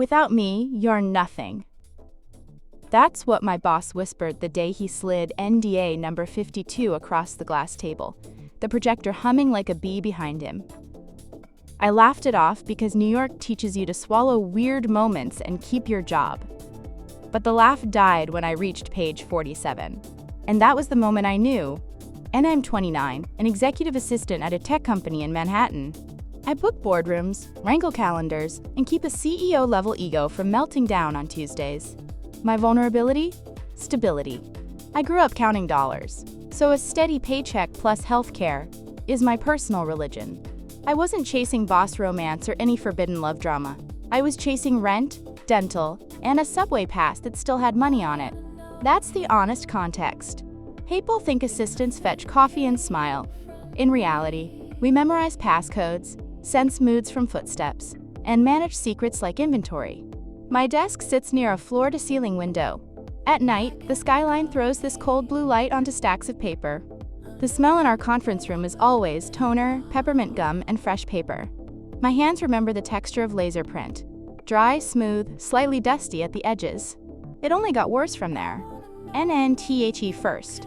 Without me, you're nothing. That's what my boss whispered the day he slid NDA number 52 across the glass table, the projector humming like a bee behind him. I laughed it off because New York teaches you to swallow weird moments and keep your job. But the laugh died when I reached page 47. And that was the moment I knew. And I'm 29, an executive assistant at a tech company in Manhattan. I book boardrooms, wrangle calendars, and keep a CEO-level ego from melting down on Tuesdays. My vulnerability? Stability. I grew up counting dollars, so a steady paycheck plus healthcare is my personal religion. I wasn't chasing boss romance or any forbidden love drama. I was chasing rent, dental, and a subway pass that still had money on it. That's the honest context. People think assistants fetch coffee and smile. In reality, we memorize passcodes, sense moods from footsteps, and manage secrets like inventory. My desk sits near a floor-to-ceiling window. At night, the skyline throws this cold blue light onto stacks of paper. The smell in our conference room is always toner, peppermint gum, and fresh paper. My hands remember the texture of laser print. Dry, smooth, slightly dusty at the edges. It only got worse from there. NNTHE first.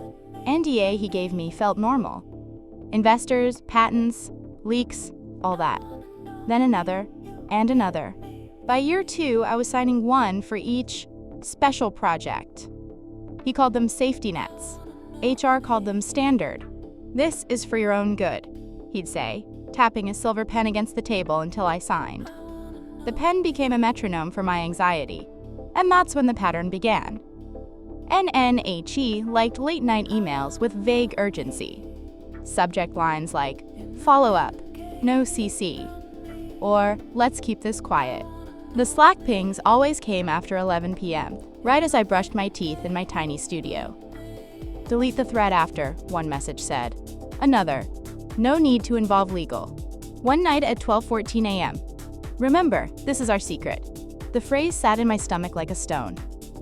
NDA he gave me felt normal. Investors, patents, leaks, all that. Then another, and another. By year 2, I was signing one for each special project. He called them safety nets. HR called them standard. This is for your own good, he'd say, tapping his silver pen against the table until I signed. The pen became a metronome for my anxiety, and that's when the pattern began. NNHE liked late-night emails with vague urgency. Subject lines like, follow up, no CC, or let's keep this quiet. The Slack pings always came after 11 p.m., right as I brushed my teeth in my tiny studio. Delete the thread after, one message said. Another, no need to involve legal. One night at 12:14 a.m. Remember, this is our secret. The phrase sat in my stomach like a stone.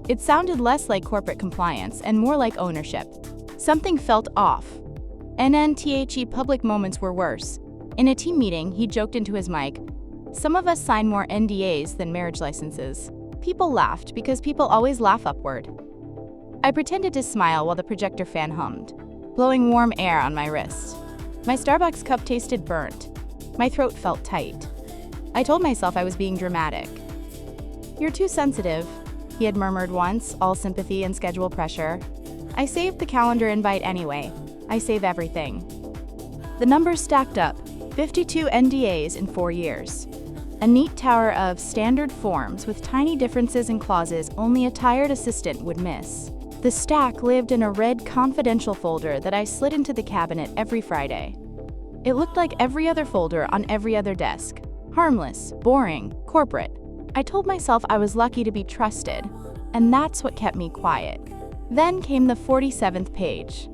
It sounded less like corporate compliance and more like ownership. Something felt off. NNTHE public moments were worse. In a team meeting, he joked into his mic, some of us sign more NDAs than marriage licenses. People laughed because people always laugh upward. I pretended to smile while the projector fan hummed, blowing warm air on my wrist. My Starbucks cup tasted burnt. My throat felt tight. I told myself I was being dramatic. You're too sensitive, he had murmured once, all sympathy and schedule pressure. I saved the calendar invite anyway. I save everything. The numbers stacked up, 52 NDAs in 4 years. A neat tower of standard forms with tiny differences in clauses only a tired assistant would miss. The stack lived in a red confidential folder that I slid into the cabinet every Friday. It looked like every other folder on every other desk. Harmless, boring, corporate. I told myself I was lucky to be trusted, and that's what kept me quiet. Then came the 47th page.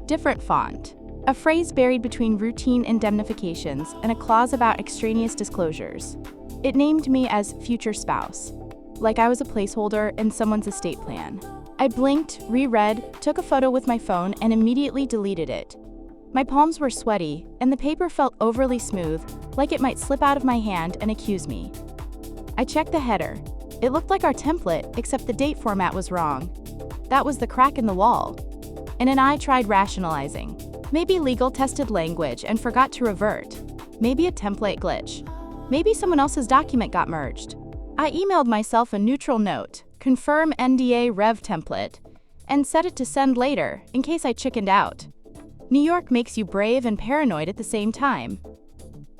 Different font. A phrase buried between routine indemnifications and a clause about extraneous disclosures. It named me as future spouse, like I was a placeholder in someone's estate plan. I blinked, reread, took a photo with my phone, and immediately deleted it. My palms were sweaty, and the paper felt overly smooth, like it might slip out of my hand and accuse me. I checked the header. It looked like our template, except the date format was wrong. That was the crack in the wall. And then I tried rationalizing. Maybe legal tested language and forgot to revert. Maybe a template glitch. Maybe someone else's document got merged. I emailed myself a neutral note, confirm NDA rev template, and set it to send later in case I chickened out. New York makes you brave and paranoid at the same time.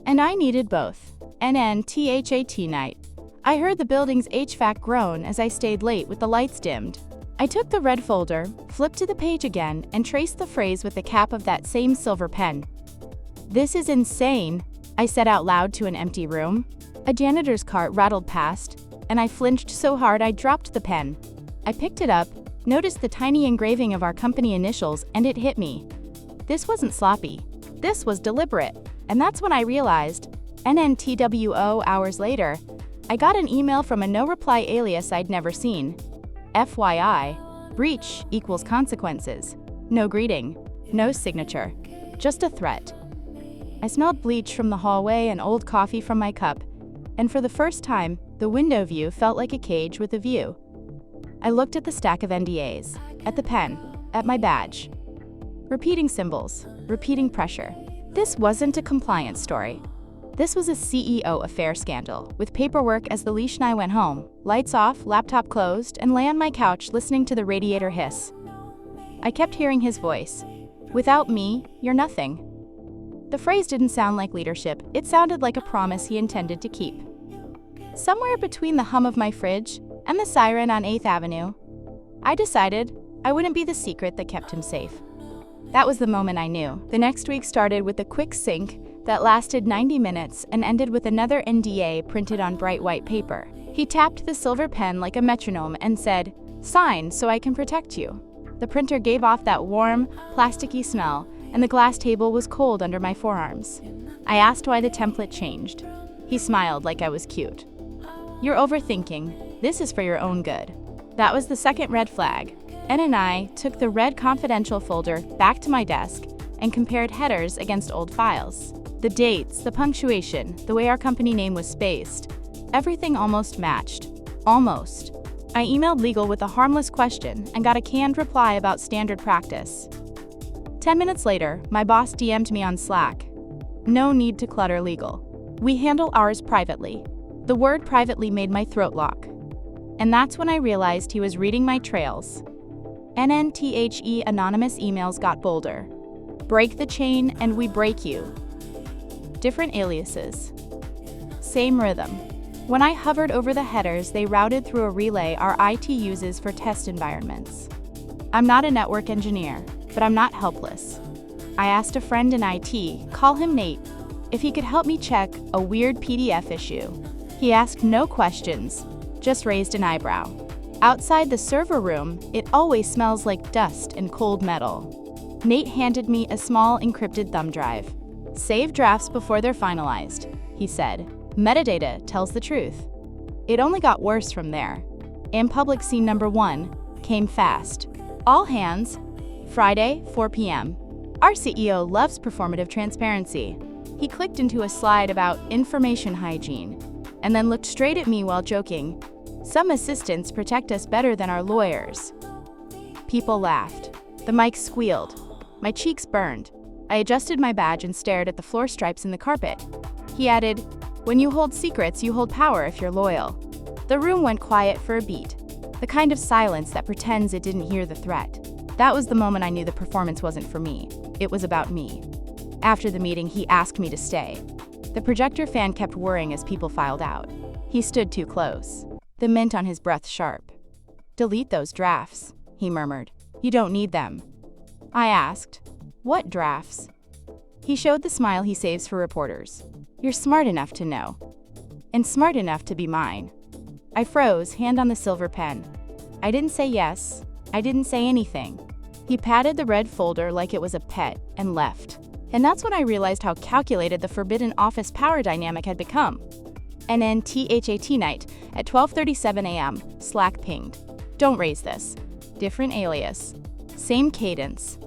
And I needed both. NNTHAT night. I heard the building's HVAC groan as I stayed late with the lights dimmed. I took the red folder, flipped to the page again, and traced the phrase with the cap of that same silver pen. This is insane, I said out loud to an empty room. A janitor's cart rattled past, and I flinched so hard I dropped the pen. I picked it up, noticed the tiny engraving of our company initials, and it hit me. This wasn't sloppy. This was deliberate. And that's when I realized, NNTWO hours later, I got an email from a no-reply alias I'd never seen. FYI, breach equals consequences. No greeting, no signature, just a threat. I smelled bleach from the hallway and old coffee from my cup, and for the first time, The window view felt like a cage with a view. I looked at the stack of NDAs, at the pen, at my badge. Repeating symbols, repeating pressure. This wasn't a compliance story. This was a CEO affair scandal, with paperwork as the leash and I went home, lights off, laptop closed, and lay on my couch listening to the radiator hiss. I kept hearing his voice. Without me, you're nothing. The phrase didn't sound like leadership, it sounded like a promise he intended to keep. Somewhere between the hum of my fridge and the siren on 8th Avenue, I decided I wouldn't be the secret that kept him safe. That was the moment I knew. The next week started with a quick sync that lasted 90 minutes and ended with another NDA printed on bright white paper. He tapped the silver pen like a metronome and said, "Sign so I can protect you." The printer gave off that warm, plasticky smell, and the glass table was cold under my forearms. I asked why the template changed. He smiled like I was cute. "You're overthinking. This is for your own good." That was the second red flag. N and I took the red confidential folder back to my desk and compared headers against old files. The dates, the punctuation, the way our company name was spaced, everything almost matched. Almost. I emailed legal with a harmless question and got a canned reply about standard practice. 10 minutes later, my boss DM'd me on Slack. "No need to clutter legal. We handle ours privately." The word privately made my throat lock. And that's when I realized he was reading my trails. NNTHE anonymous emails got bolder. "Break the chain and we break you." Different aliases. Same rhythm. When I hovered over the headers, they routed through a relay our IT uses for test environments. I'm not a network engineer, but I'm not helpless. I asked a friend in IT, call him Nate, if he could help me check a weird PDF issue. He asked no questions, just raised an eyebrow. Outside the server room, it always smells like dust and cold metal. Nate handed me a small encrypted thumb drive. "Save drafts before they're finalized," he said. "Metadata tells the truth." It only got worse from there. And public scene number 1 came fast. "All hands, Friday, 4 p.m. Our CEO loves performative transparency." He clicked into a slide about information hygiene, and then looked straight at me while joking, "Some assistants protect us better than our lawyers." People laughed. The mic squealed. My cheeks burned. I adjusted my badge and stared at the floor stripes in the carpet. He added, "When you hold secrets, you hold power if you're loyal." The room went quiet for a beat, the kind of silence that pretends it didn't hear the threat. That was the moment I knew the performance wasn't for me. It was about me. After the meeting, he asked me to stay. The projector fan kept whirring as people filed out. He stood too close, the mint on his breath sharp. "Delete those drafts," he murmured. "You don't need them." I asked, "What drafts?" He showed the smile he saves for reporters. "You're smart enough to know. And smart enough to be mine." I froze, hand on the silver pen. I didn't say yes. I didn't say anything. He patted the red folder like it was a pet and left. And that's when I realized how calculated the forbidden office power dynamic had become. NNTHAT night at 12:37 a.m. Slack pinged. "Don't raise this." Different alias. Same cadence.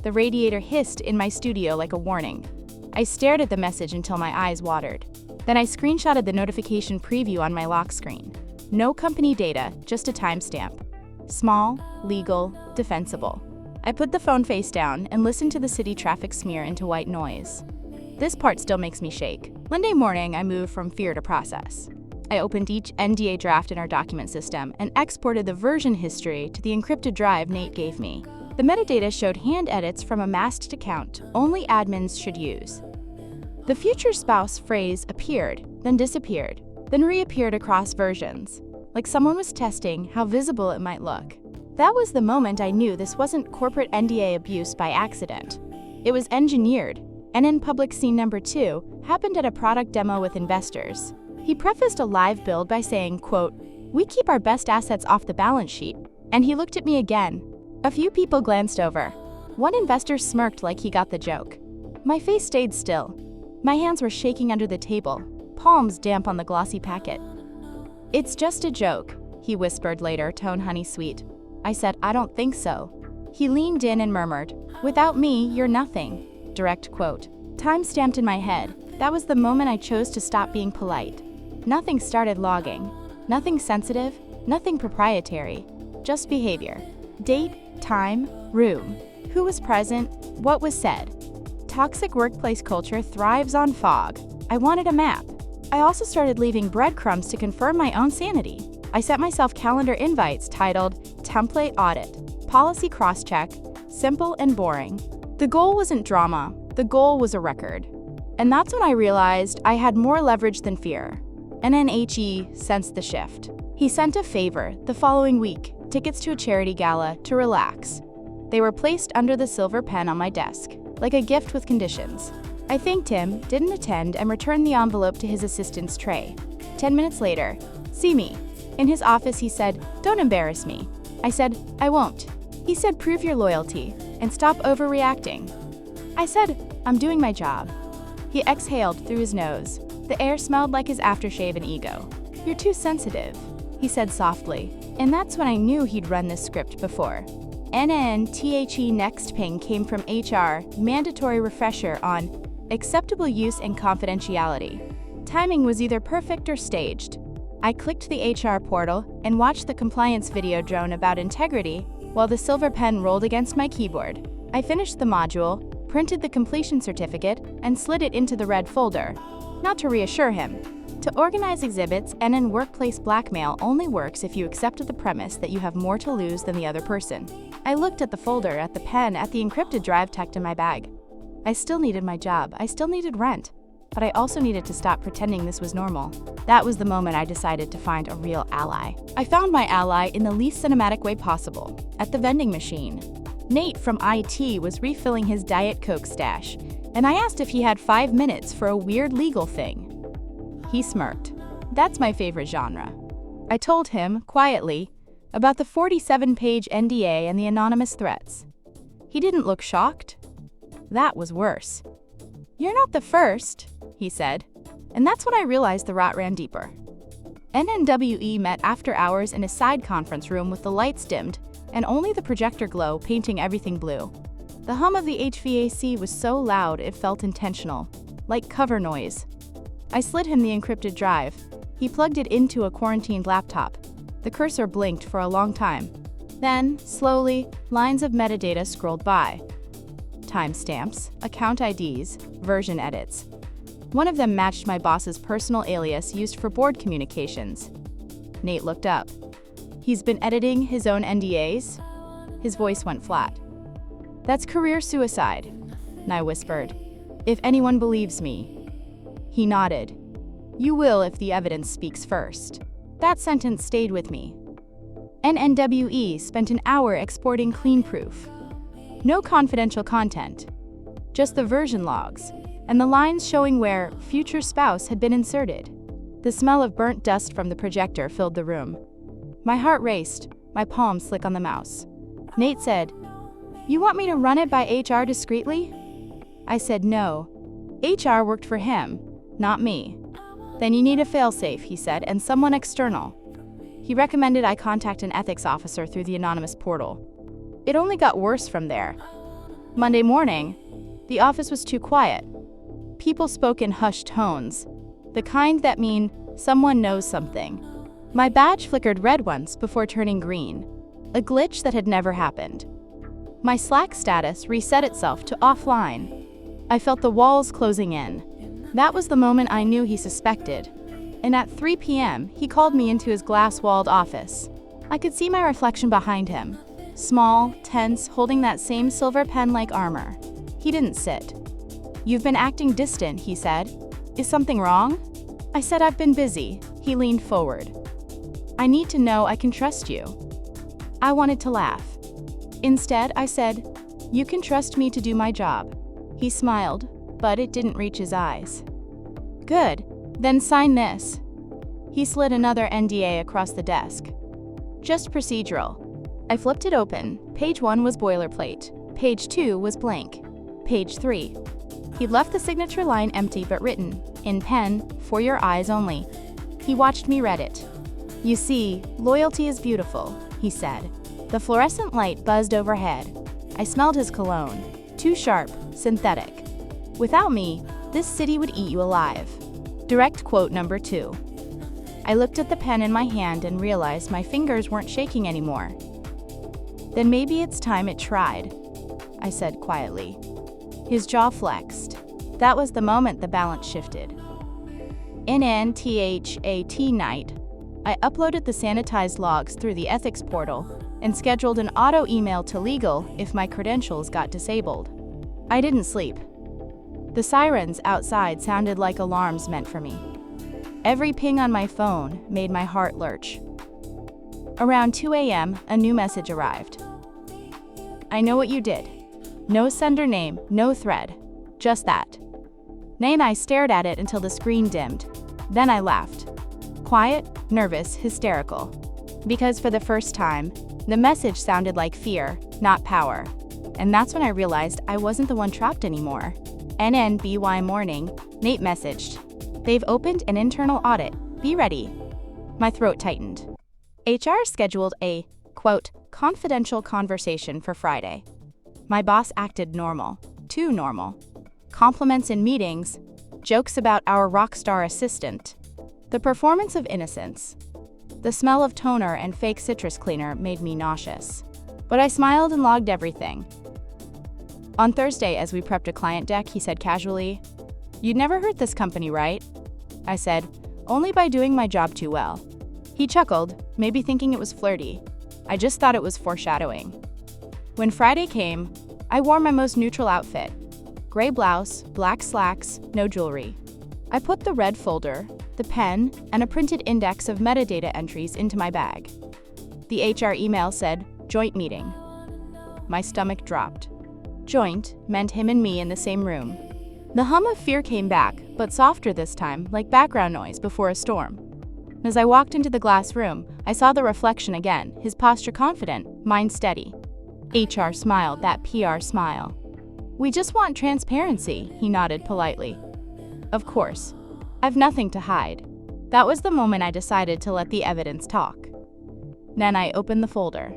The radiator hissed in my studio like a warning. I stared at the message until my eyes watered. Then I screenshotted the notification preview on my lock screen. No company data, just a timestamp. Small, legal, defensible. I put the phone face down and listened to the city traffic smear into white noise. This part still makes me shake. Monday morning, I moved from fear to process. I opened each NDA draft in our document system and exported the version history to the encrypted drive Nate gave me. The metadata showed hand edits from a masked account only admins should use. The future spouse phrase appeared, then disappeared, then reappeared across versions, like someone was testing how visible it might look. That was the moment I knew this wasn't corporate NDA abuse by accident. It was engineered, and in public scene number 2 happened at a product demo with investors. He prefaced a live build by saying, quote, "We keep our best assets off the balance sheet," and he looked at me again. A few people glanced over. One investor smirked like he got the joke. My face stayed still. My hands were shaking under the table, palms damp on the glossy packet. "It's just a joke," he whispered later, tone honey sweet. I said, "I don't think so." He leaned in and murmured, "Without me, you're nothing." Direct quote. Time stamped in my head. That was the moment I chose to stop being polite. Nothing started logging. Nothing sensitive, nothing proprietary. Just behavior. Date, time, room. Who was present, what was said. Toxic workplace culture thrives on fog. I wanted a map. I also started leaving breadcrumbs to confirm my own sanity. I set myself calendar invites titled Template Audit, Policy Cross-Check, Simple and Boring. The goal wasn't drama, the goal was a record. And that's when I realized I had more leverage than fear. NNHE sensed the shift. He sent a favor the following week, tickets to a charity gala to relax. They were placed under the silver pen on my desk, like a gift with conditions. I thanked him, didn't attend, and returned the envelope to his assistant's tray. 10 minutes later, see me. In his office, he said, "Don't embarrass me." I said, "I won't." He said, "Prove your loyalty and stop overreacting." I said, "I'm doing my job." He exhaled through his nose. The air smelled like his aftershave and ego. "You're too sensitive," he said softly. And that's when I knew he'd run this script before. NNTHE next ping came from HR, mandatory refresher on acceptable use and confidentiality. Timing was either perfect or staged. I clicked the HR portal and watched the compliance video drone about integrity while the silver pen rolled against my keyboard. I finished the module, printed the completion certificate, and slid it into the red folder. Not to reassure him. To organize exhibits, NN workplace blackmail only works if you accept the premise that you have more to lose than the other person. I looked at the folder, at the pen, at the encrypted drive tucked in my bag. I still needed my job, I still needed rent, but I also needed to stop pretending this was normal. That was the moment I decided to find a real ally. I found my ally in the least cinematic way possible, at the vending machine. Nate from IT was refilling his Diet Coke stash, and I asked if he had 5 minutes for a weird legal thing. He smirked. That's my favorite genre. I told him, quietly, about the 47-page NDA and the anonymous threats. He didn't look shocked. That was worse. "You're not the first," he said, and that's when I realized the rot ran deeper. NNWE met after hours in a side conference room with the lights dimmed and only the projector glow painting everything blue. The hum of the HVAC was so loud it felt intentional, like cover noise. I slid him the encrypted drive. He plugged it into a quarantined laptop. The cursor blinked for a long time. Then, slowly, lines of metadata scrolled by. Timestamps, account IDs, version edits. One of them matched my boss's personal alias used for board communications. Nate looked up. "He's been editing his own NDAs?" His voice went flat. "That's career suicide," and I whispered, "if anyone believes me." He nodded. "You will if the evidence speaks first." That sentence stayed with me. NNWE spent an hour exporting clean proof. No confidential content, just the version logs, and the lines showing where future spouse had been inserted. The smell of burnt dust from the projector filled the room. My heart raced, my palms slick on the mouse. Nate said, "You want me to run it by HR discreetly?" I said no. HR worked for him, not me. "Then you need a failsafe," he said, "and someone external." He recommended I contact an ethics officer through the anonymous portal. It only got worse from there. Monday morning, the office was too quiet. People spoke in hushed tones, the kind that mean someone knows something. My badge flickered red once before turning green, a glitch that had never happened. My Slack status reset itself to offline. I felt the walls closing in. That was the moment I knew he suspected. And at 3 p.m., he called me into his glass-walled office. I could see my reflection behind him, small, tense, holding that same silver pen-like armor. He didn't sit. "You've been acting distant," he said. "Is something wrong?" I said, "I've been busy." He leaned forward. "I need to know I can trust you." I wanted to laugh. Instead, I said, "You can trust me to do my job." He smiled, but it didn't reach his eyes. "Good, then sign this." He slid another NDA across the desk. "Just procedural." I flipped it open. Page 1 was boilerplate. Page 2 was blank. Page 3. He'd left the signature line empty but written, in pen, "For your eyes only." He watched me read it. "You see, loyalty is beautiful," he said. The fluorescent light buzzed overhead. I smelled his cologne. Too sharp, synthetic. "Without me, this city would eat you alive." Direct quote number 2. I looked at the pen in my hand and realized my fingers weren't shaking anymore. "Then maybe it's time it tried," I said quietly. His jaw flexed. That was the moment the balance shifted. NNTHAT night, I uploaded the sanitized logs through the ethics portal and scheduled an auto email to legal if my credentials got disabled. I didn't sleep. The sirens outside sounded like alarms meant for me. Every ping on my phone made my heart lurch. Around 2 a.m., a new message arrived. "I know what you did. No sender name, no thread. Just that." Nay and I stared at it until the screen dimmed. Then I laughed. Quiet, nervous, hysterical. Because for the first time, the message sounded like fear, not power. And that's when I realized I wasn't the one trapped anymore. NNBY morning, Nate messaged, "They've opened an internal audit. Be ready." My throat tightened. HR scheduled a, quote, confidential conversation for Friday. My boss acted normal, too normal. Compliments in meetings, jokes about our rock star assistant. The performance of innocence. The smell of toner and fake citrus cleaner made me nauseous. But I smiled and logged everything. On Thursday, as we prepped a client deck, he said casually, "You'd never hurt this company, right?" I said, "Only by doing my job too well." He chuckled, maybe thinking it was flirty. I just thought it was foreshadowing. When Friday came, I wore my most neutral outfit. Gray blouse, black slacks, no jewelry. I put the red folder, the pen, and a printed index of metadata entries into my bag. The HR email said, "Joint meeting." My stomach dropped. Joint meant him and me in the same room. The hum of fear came back, but softer this time, like background noise before a storm. As I walked into the glass room, I saw the reflection again, his posture confident, mind steady. HR smiled, that PR smile. "We just want transparency," he nodded politely. Of course. I've nothing to hide. That was the moment I decided to let the evidence talk. Then I opened the folder.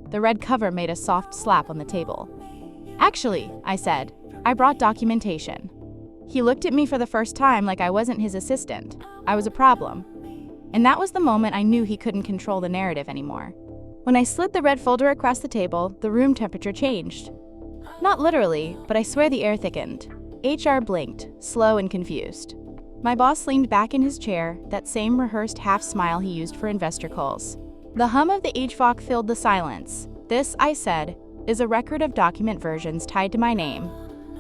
The red cover made a soft slap on the table. "Actually," I said, "I brought documentation." He looked at me for the first time like I wasn't his assistant. I was a problem. And that was the moment I knew he couldn't control the narrative anymore. When I slid the red folder across the table, the room temperature changed. Not literally, but I swear the air thickened. HR blinked, slow and confused. My boss leaned back in his chair, that same rehearsed half-smile he used for investor calls. The hum of the HVAC filled the silence. "This," I said, "is a record of document versions tied to my name."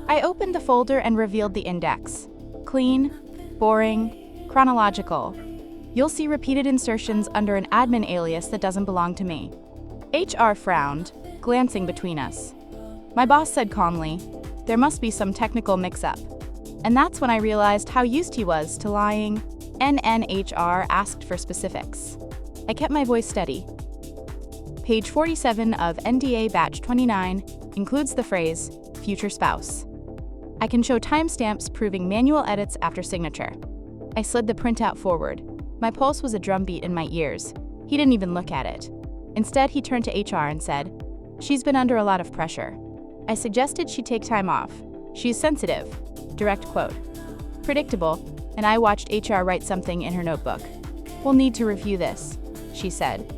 I opened the folder and revealed the index. Clean, boring, chronological. You'll see repeated insertions under an admin alias that doesn't belong to me. HR frowned, glancing between us. My boss said calmly, "There must be some technical mix-up." And that's when I realized how used he was to lying. NNHR asked for specifics. I kept my voice steady. Page 47 of NDA batch 29 includes the phrase, "future spouse." I can show timestamps proving manual edits after signature. I slid the printout forward. My pulse was a drumbeat in my ears. He didn't even look at it. Instead, he turned to HR and said, "She's been under a lot of pressure. I suggested she take time off. She's sensitive." Direct quote. Predictable, and I watched HR write something in her notebook. "We'll need to review this," she said.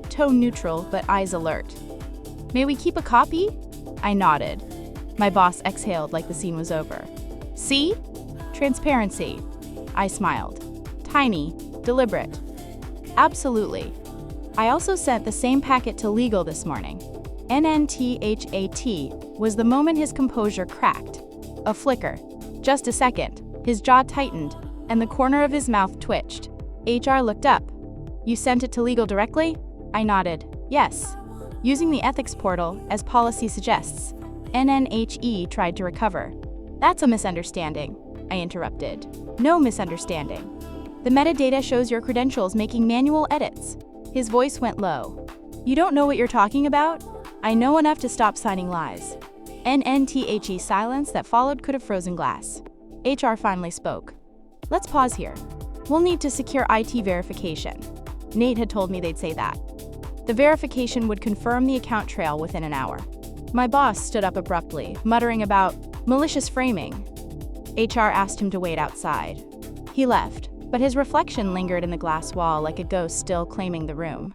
Tone neutral, but eyes alert. "May we keep a copy?" I nodded. My boss exhaled like the scene was over. "See? Transparency." I smiled. Tiny, deliberate. Absolutely. I also sent the same packet to legal this morning. NNTHAT was the moment his composure cracked. A flicker. Just a second. His jaw tightened, and the corner of his mouth twitched. HR looked up. "You sent it to legal directly?" I nodded. "Yes. Using the ethics portal, as policy suggests." NNHE tried to recover. "That's a misunderstanding," I interrupted. "No misunderstanding. The metadata shows your credentials making manual edits." His voice went low. "You don't know what you're talking about?" "I know enough to stop signing lies." NNTHE silence that followed could have frozen glass. HR finally spoke. "Let's pause here. We'll need to secure IT verification." Nate had told me they'd say that. The verification would confirm the account trail within an hour. My boss stood up abruptly, muttering about malicious framing. HR asked him to wait outside. He left, but his reflection lingered in the glass wall like a ghost still claiming the room.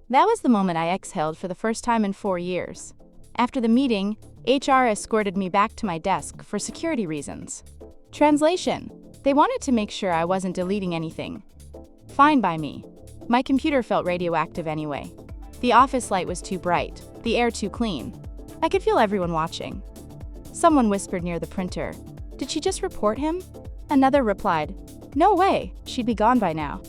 That was the moment I exhaled for the first time in 4 years. After the meeting, HR escorted me back to my desk for security reasons. Translation: they wanted to make sure I wasn't deleting anything. Fine by me. My computer felt radioactive anyway. The office light was too bright, the air too clean. I could feel everyone watching. Someone whispered near the printer, "Did she just report him?" Another replied, "No way, she'd be gone by now."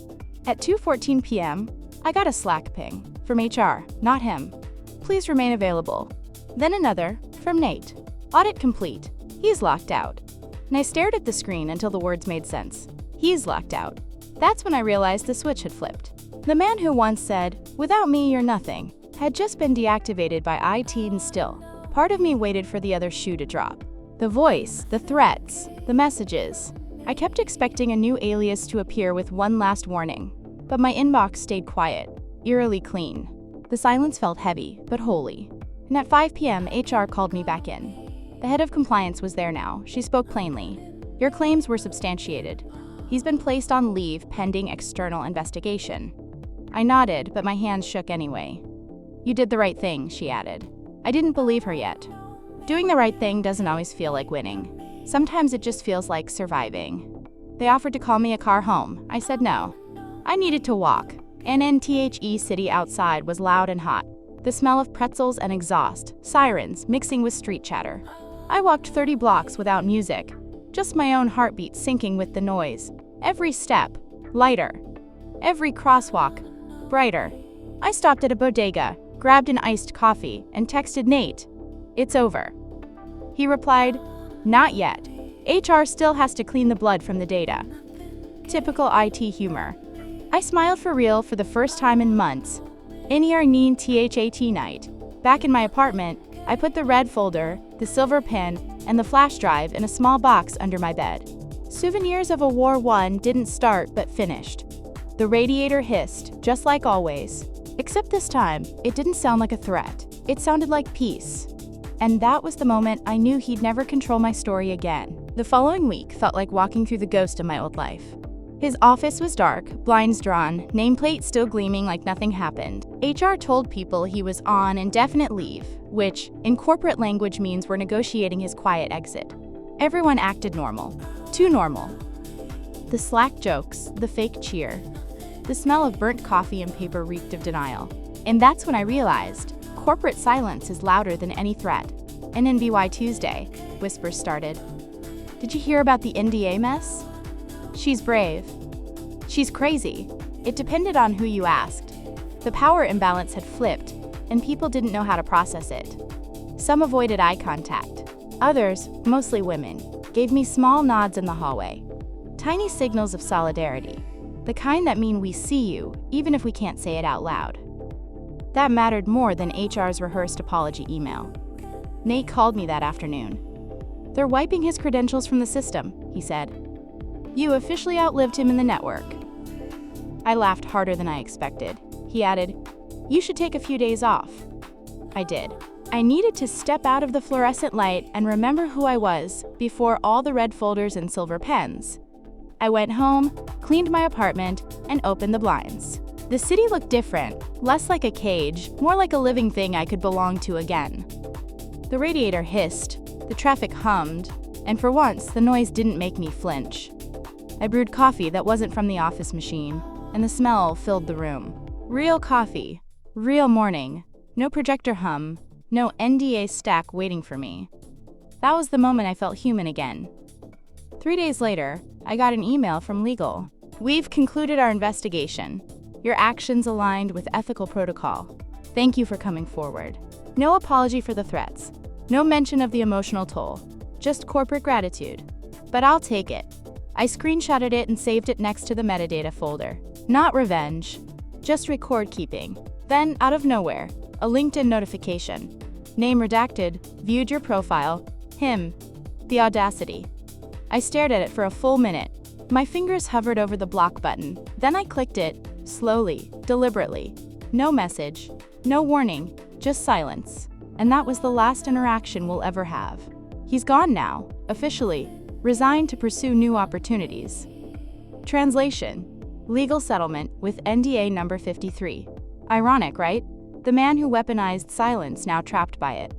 At 2:14 p.m., I got a Slack ping from HR, not him. "Please remain available." Then another, from Nate. "Audit complete. He's locked out." And I stared at the screen until the words made sense. He's locked out. That's when I realized the switch had flipped. The man who once said, "Without me, you're nothing," had just been deactivated by IT, and still, part of me waited for the other shoe to drop. The voice, the threats, the messages. I kept expecting a new alias to appear with one last warning, but my inbox stayed quiet, eerily clean. The silence felt heavy, but holy. And at 5 p.m., HR called me back in. The head of compliance was there now. She spoke plainly. "Your claims were substantiated. He's been placed on leave pending external investigation." I nodded, but my hands shook anyway. "You did the right thing," she added. I didn't believe her yet. Doing the right thing doesn't always feel like winning. Sometimes it just feels like surviving. They offered to call me a car home. I said no. I needed to walk. NNTHE city outside was loud and hot. The smell of pretzels and exhaust, sirens mixing with street chatter. I walked 30 blocks without music, just my own heartbeat syncing with the noise. Every step, lighter. Every crosswalk, brighter. I stopped at a bodega, grabbed an iced coffee, and texted Nate, "It's over." He replied, "Not yet. HR still has to clean the blood from the data." Typical IT humor. I smiled for real for the first time in months. NERNEEN night. Back in my apartment, I put the red folder, the silver pin, and the flash drive in a small box under my bed. Souvenirs of a War I didn't start but finished. The radiator hissed, just like always. Except this time, it didn't sound like a threat. It sounded like peace. And that was the moment I knew he'd never control my story again. The following week felt like walking through the ghost of my old life. His office was dark, blinds drawn, nameplate still gleaming like nothing happened. HR told people he was on indefinite leave, which, in corporate language, means we're negotiating his quiet exit. Everyone acted normal. Too normal. The Slack jokes, the fake cheer. The smell of burnt coffee and paper reeked of denial. And that's when I realized, corporate silence is louder than any threat. And in BY Tuesday, whispers started. "Did you hear about the NDA mess? She's brave. She's crazy." It depended on who you asked. The power imbalance had flipped, and people didn't know how to process it. Some avoided eye contact. Others, mostly women, gave me small nods in the hallway. Tiny signals of solidarity. The kind that mean we see you, even if we can't say it out loud. That mattered more than HR's rehearsed apology email. Nate called me that afternoon. "They're wiping his credentials from the system," he said. "You officially outlived him in the network." I laughed harder than I expected. He added, "You should take a few days off." I did. I needed to step out of the fluorescent light and remember who I was before all the red folders and silver pens. I went home, cleaned my apartment, and opened the blinds. The city looked different, less like a cage, more like a living thing I could belong to again. The radiator hissed, the traffic hummed, and for once, the noise didn't make me flinch. I brewed coffee that wasn't from the office machine, and the smell filled the room. Real coffee, real morning, no projector hum, no NDA stack waiting for me. That was the moment I felt human again. 3 days later, I got an email from legal. "We've concluded our investigation. Your actions aligned with ethical protocol. Thank you for coming forward." No apology for the threats. No mention of the emotional toll. Just corporate gratitude. But I'll take it. I screenshotted it and saved it next to the metadata folder. Not revenge, just record keeping. Then, out of nowhere, a LinkedIn notification. Name redacted, viewed your profile, him. The audacity. I stared at it for a full minute. My fingers hovered over the block button. Then I clicked it, slowly, deliberately. No message, no warning, just silence. And that was the last interaction we'll ever have. He's gone now, officially, resigned to pursue new opportunities. Translation: legal settlement with NDA number 53. Ironic, right? The man who weaponized silence now trapped by it.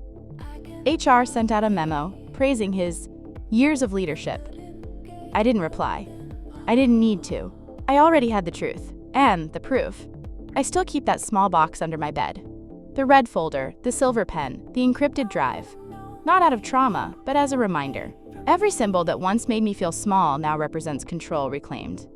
HR sent out a memo praising his years of leadership. I didn't reply. I didn't need to. I already had the truth, and the proof. I still keep that small box under my bed. The red folder, the silver pen, the encrypted drive. Not out of trauma, but as a reminder. Every symbol that once made me feel small now represents control reclaimed.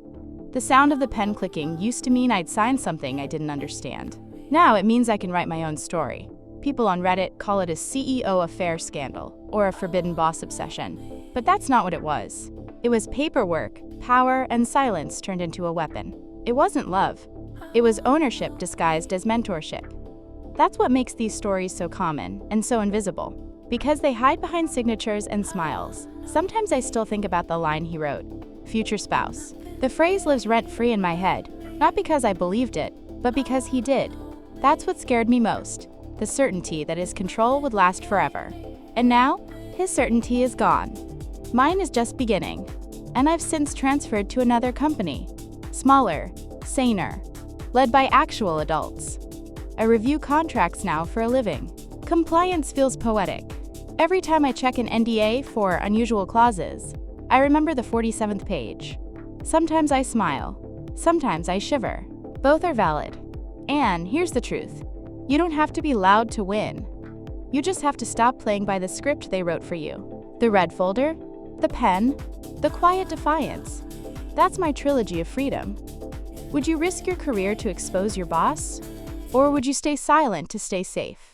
The sound of the pen clicking used to mean I'd signed something I didn't understand. Now it means I can write my own story. People on Reddit call it a CEO affair scandal or a forbidden boss obsession. But that's not what it was. It was paperwork, power, and silence turned into a weapon. It wasn't love. It was ownership disguised as mentorship. That's what makes these stories so common and so invisible. Because they hide behind signatures and smiles. Sometimes I still think about the line he wrote, future spouse. The phrase lives rent-free in my head, not because I believed it, but because he did. That's what scared me most, the certainty that his control would last forever. And now, his certainty is gone. Mine is just beginning, and I've since transferred to another company. Smaller, saner, led by actual adults. I review contracts now for a living. Compliance feels poetic. Every time I check an NDA for unusual clauses, I remember the 47th page. Sometimes I smile. Sometimes I shiver. Both are valid. And here's the truth. You don't have to be loud to win. You just have to stop playing by the script they wrote for you. The red folder, the pen, the quiet defiance. That's my trilogy of freedom. Would you risk your career to expose your boss? Or would you stay silent to stay safe?